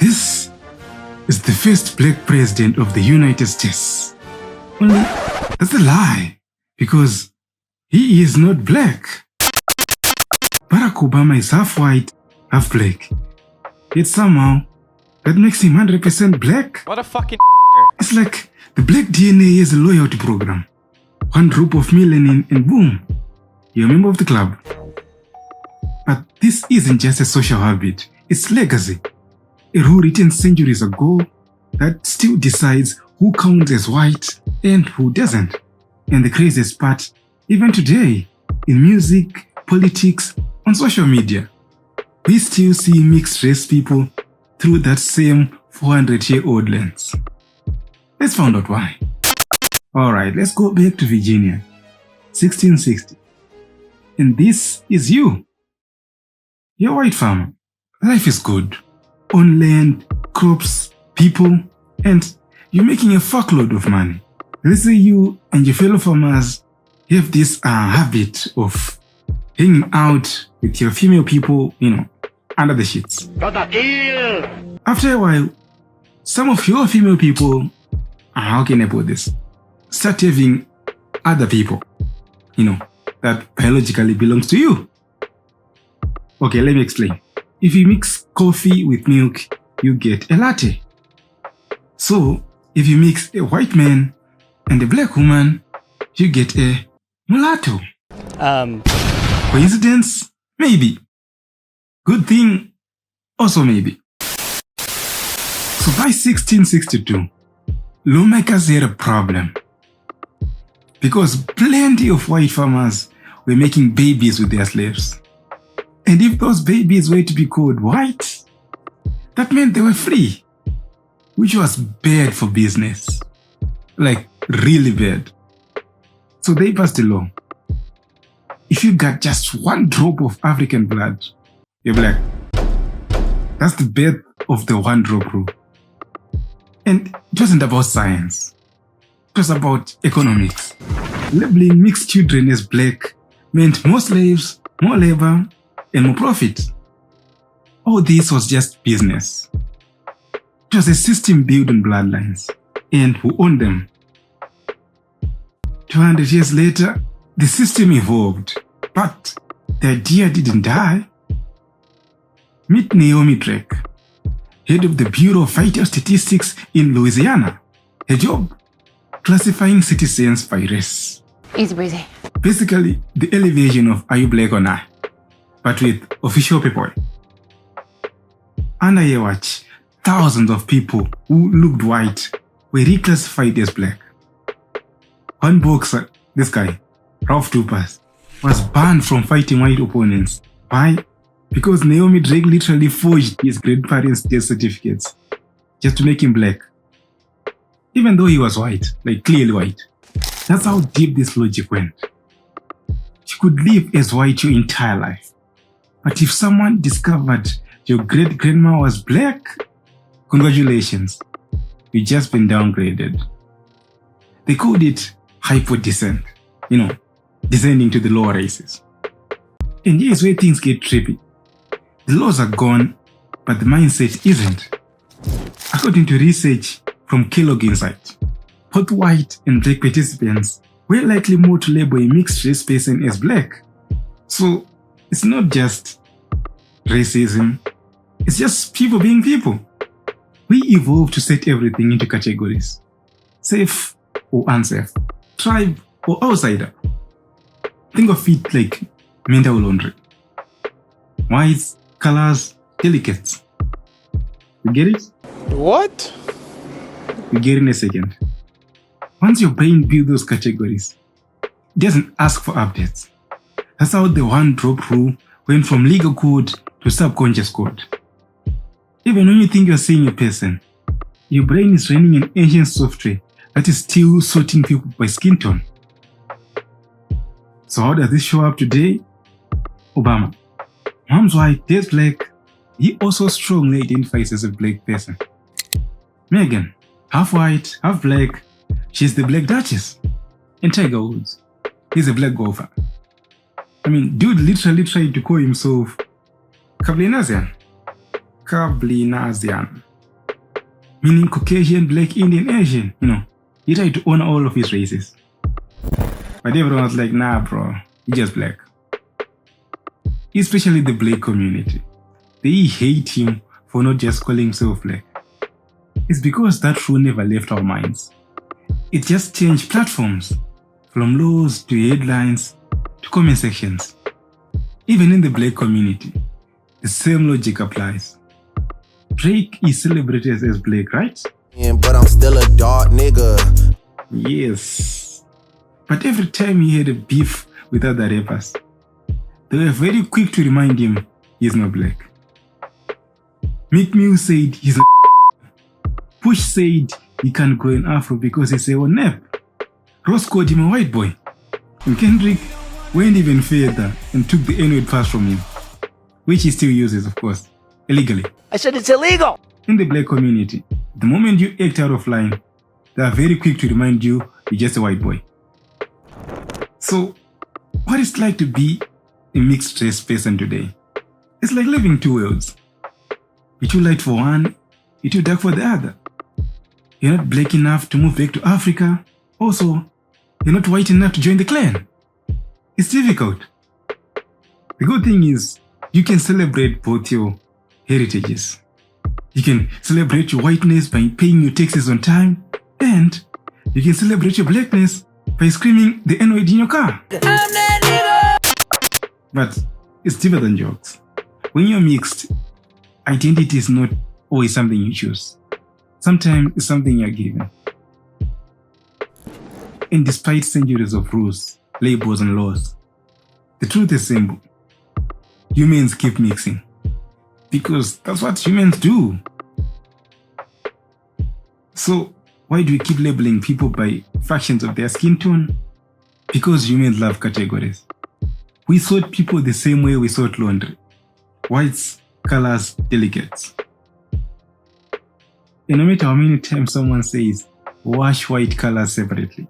This is the first black president of the United States. Only that's a lie, because he is not black. Barack Obama is half white, half black. Yet somehow, that makes him 100% black. What a fucking It's like the black DNA is a loyalty program. One drop of melanin and boom, you're a member of the club. But this isn't just a social habit, it's legacy. A rule written centuries ago that still decides who counts as white and who doesn't. And the craziest part, even today, in music, politics, on social media, we still see mixed race people through that same 400-year-old lens. Let's find out why. Alright, let's go back to Virginia, 1660. And this is you. You're a white farmer. Life is good. On land, crops, people, and you're making a fuckload of money. Let's say you and your fellow farmers have this habit of hanging out with your female people, under the sheets. After a while, some of your female people, how can I put this, start having other people, that biologically belongs to you. Okay, let me explain. If you mix coffee with milk, you get a latte. So, if you mix a white man and a black woman, you get a mulatto. Coincidence? Maybe. Good thing? Also maybe. So by 1662, lawmakers had a problem. Because plenty of white farmers were making babies with their slaves. And if those babies were to be called white, that meant they were free, which was bad for business. Like, really bad. So they passed a law. If you got just one drop of African blood, you're black. That's the birth of the one drop rule. And it wasn't about science. It was about economics. Labeling mixed children as black meant more slaves, more labor, and more profit. All this was just business. It was a system built on bloodlines and who owned them. 200 years later, the system evolved, but the idea didn't die. Meet Naomi Drake, head of the Bureau of Vital Statistics in Louisiana. Her job? Classifying citizens by race. Easy breezy. Basically, the elevation of are you black or not, but with official people. Under her watch, thousands of people who looked white were reclassified as black. One boxer, this guy, Ralph Tupers, was banned from fighting white opponents. Why? Because Naomi Drake literally forged his grandparents' death certificates just to make him black. Even though he was white, like clearly white. That's how deep this logic went. You could live as white your entire life. But if someone discovered your great-grandma was black, congratulations, you've just been downgraded. They called it hypodescent, descending to the lower races. And here's where things get trippy. The laws are gone, but the mindset isn't. According to research from Kellogg Insight, both white and black participants were likely more to label a mixed race person as black. So it's not just racism, it's just people being people. We evolved to set everything into categories. Safe or unsafe, tribe or outsider. Think of it like mental laundry. Whites, colors, delicates. You get it? What? You get it in a second. Once your brain builds those categories, it doesn't ask for updates. That's how the one drop rule went from legal code to subconscious code. Even when you think you're seeing a person, your brain is running an ancient software that is still sorting people by skin tone. So how does this show up today? Obama. Mom's white, dad's black. He also strongly identifies as a black person. Megan, half white, half black. She's the Black Duchess. And Tiger Woods, he's a black golfer. Dude literally tried to call himself Kablinazian. meaning Caucasian, Black, Indian, Asian. He tried to honor all of his races. But everyone was like, nah, bro, you're just black. Especially the Black community. They hate him for not just calling himself black. It's because that rule never left our minds. It just changed platforms, from laws to headlines to comment sections. Even in the Black community, the same logic applies. Drake is celebrated as black, right? But I'm still a dark nigga. Yes. But every time he had a beef with other rappers, they were very quick to remind him he's not black. Meek Mill said he's a Push said he can't go in Afro because he's a nep. Ross called him a white boy. And Kendrick went even further and took the N-word pass from him, which he still uses, of course, illegally. I said it's illegal! In the Black community, the moment you act out of line, they are very quick to remind you you're just a white boy. So, what it's like to be a mixed race person today? It's like living two worlds. You're too light for one, you're too dark for the other. You're not black enough to move back to Africa. Also, you're not white enough to join the clan. It's difficult. The good thing is, you can celebrate both your heritages. You can celebrate your whiteness by paying your taxes on time, and you can celebrate your blackness by screaming the N-word in your car. But it's deeper than jokes. When you're mixed, identity is not always something you choose. Sometimes it's something you're given. And despite centuries of rules, labels, and laws, the truth is simple. Humans keep mixing. Because that's what humans do. So, why do we keep labeling people by fractions of their skin tone? Because humans love categories. We sort people the same way we sort laundry. Whites, colors, delegates. And no matter how many times someone says, wash white colors separately,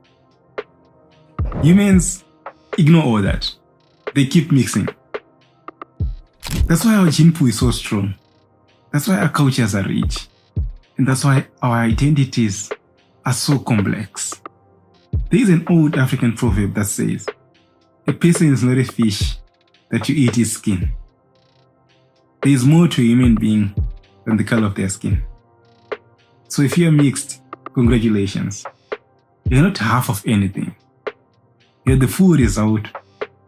humans ignore all that. They keep mixing. That's why our gene pool is so strong. That's why our cultures are rich. And that's why our identities are so complex. There is an old African proverb that says, a person is not a fish that you eat his skin. There is more to a human being than the color of their skin. So if you're mixed, congratulations. You're not half of anything. You're the full result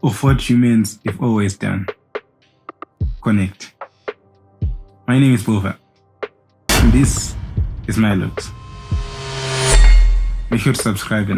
of what humans have always done. Connect. My name is Bova, and this is MyLooks. Make sure to subscribe and